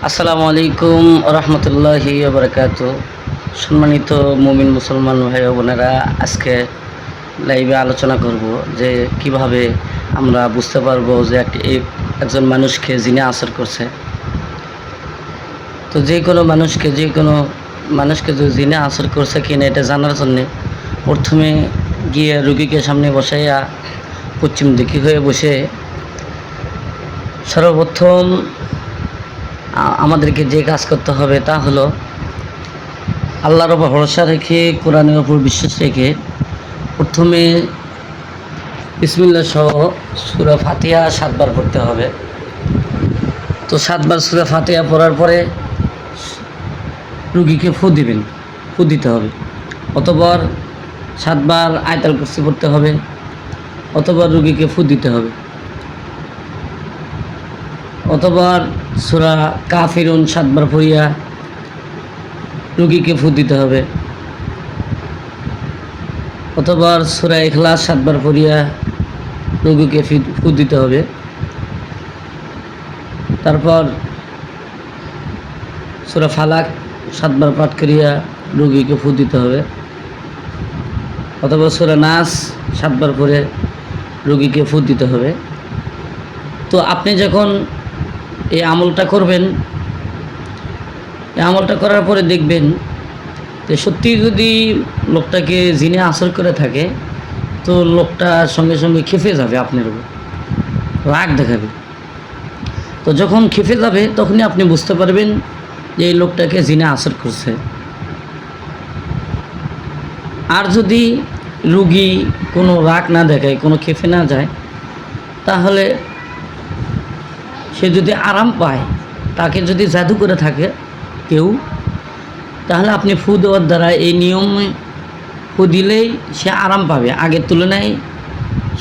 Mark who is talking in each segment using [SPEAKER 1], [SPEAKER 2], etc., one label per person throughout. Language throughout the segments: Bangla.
[SPEAKER 1] আসসালামু আলাইকুম রহমতুল্লাহি বারাকাতু। সম্মানিত মুমিন মুসলমান ভাই ও বোনেরা, আজকে লাইভে আলোচনা করব যে কিভাবে আমরা বুঝতে পারবো যে একজন মানুষকে জিনে আসর করছে। তো যে কোনো মানুষকে যে জিনে আসর করছে কিনা এটা জানার জন্যে প্রথমে গিয়ে রুগীকে সামনে বসাইয়া পশ্চিম দিকে হয়ে বসে সর্বপ্রথম আমাদেরকে যে কাজ করতে হবে তা হলো আল্লাহর ওপর ভরসা রেখে, কোরআনের ওপর বিশ্বাস রেখে প্রথমে বিসমিল্লাহ সহ সূরা ফাতিহা 7 বার পড়তে হবে। তো 7 বার সূরা ফাতিহা পড়ার পরে রুগীকে ফু দিতে হবে। অতঃপর 7 বার আয়াতুল কুরসি পড়তে হবে, অতঃপর রুগীকে ফু দিতে হবে। অতঃপর সূরা কাফিরুন 7 বার পড়িয়া রুগীকে ফু দিতে হবে। অতঃপর সূরা ইখলাস 7 বার পড়িয়া রুগীকে ফু দিতে হবে। তারপর সূরা ফালাক 7 বার পাঠ করিয়া রুগীকে ফু দিতে হবে। অথবা সূরা নাস 7 বার পড়ে রুগীকে ফু দিতে হবে। তো আপনি যখন এই আমলটা করবেন, এই আমলটা করার পরে দেখবেন যে সত্যি যদি লোকটাকে জিনে আসর করে থাকে তো লোকটা সঙ্গে সঙ্গে খেপে যাবে, আপনার উপর রাগ দেখাবে। তো যখন খেপে যাবে তখনই আপনি বুঝতে পারবেন যে এই লোকটাকে জিনে আসর করছে। আর যদি রুগী কোনো রাগ না দেখায়, কোনো খেপে না যায়, তাহলে সে যদি আরাম পায়, তাকে যদি জাদু করে থাকে কেউ, তাহলে আপনি ফু দেওয়ার দ্বারা এই নিয়মে ফু দিলেই সে আরাম পাবে, আগের তুলনায়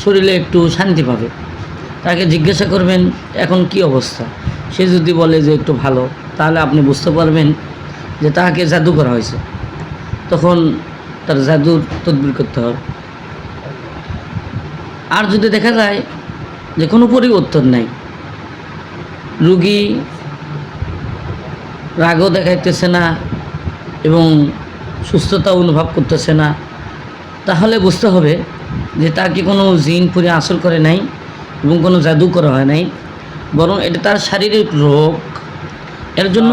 [SPEAKER 1] শরীরে একটু শান্তি পাবে। তাকে জিজ্ঞাসা করবেন এখন কি অবস্থা, সে যদি বলে যে একটু ভালো, তাহলে আপনি বুঝতে পারবেন যে তাকে জাদু করা হয়েছে। তখন তার জাদুর তদবির করতে হবে। আর যদি দেখা যায় যে কোনো পরিবর্তন নাই, রুগী রাগও দেখাইতেছে না এবং সুস্থতা অনুভব করতেছে না, তাহলে বুঝতে হবে যে তাকে কোনো জিন পুরে আসর করে নাই এবং কোনো জাদু করা হয় নাই, বরং এটা তার শারীরিক রোগ। এর জন্য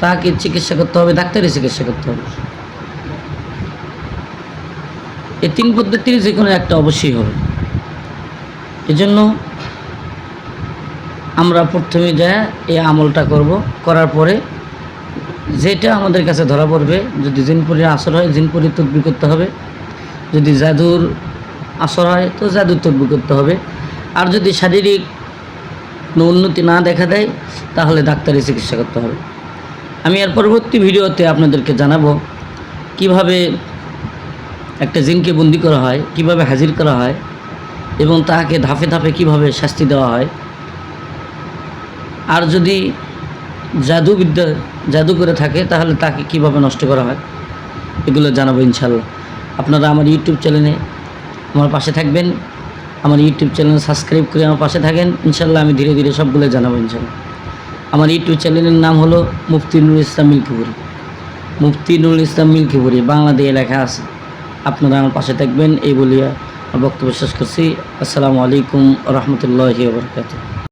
[SPEAKER 1] তাকে চিকিৎসা করতে হবে, ডাক্তারি চিকিৎসা করতে হবে। এই 3 পদ্ধতির যে কোনো একটা অবশ্যই হবে। এজন্য আমরা প্রথমে যা এই আমলটা করব, করার পরে যেটা আমাদের কাছে ধরা পড়বে, যদি জিনপুরির আসর হয় জিনপুরির তদবির করতে হবে, যদি জাদুর আসর হয় তো জাদুর তদবির করতে হবে। আর যদি শারীরিক উন্নতি না দেখা দেয় তাহলে ডাক্তারি চিকিৎসা করতে হবে। আমি এর পরবর্তী ভিডিওতে আপনাদেরকে জানাবো কিভাবে একটা জিনকে বন্দি করা হয়, কিভাবে হাজির করা হয় এবং তাকে ধাপে ধাপে কিভাবে শাস্তি দেওয়া হয়। আর যদি জাদু করে থাকে তাহলে তাকে কিভাবে নষ্ট করা হয়, এগুলো জানাবো ইনশাল্লাহ। আপনারা আমার ইউটিউব চ্যানেলে আমার পাশে থাকবেন, আমার ইউটিউব চ্যানেল সাবস্ক্রাইব করে আমার পাশে থাকেন। ইনশাল্লাহ আমি ধীরে ধীরে সবগুলো জানাবো ইনশাল্লাহ। আমার ইউটিউব চ্যানেলের নাম হলো মুফতি নুরুল ইসলাম মিল্কিপুরি, মুফতি নুরুল ইসলাম মিল্কিপুরি, বাংলা দিয়ে লেখা আছে। আপনারা আমার পাশে থাকবেন এই বলিয়া বক্তব্য শেষ করছি। আসসালামু আলাইকুম রহমতুল্লাহি ওয়া বারাকাতুহু।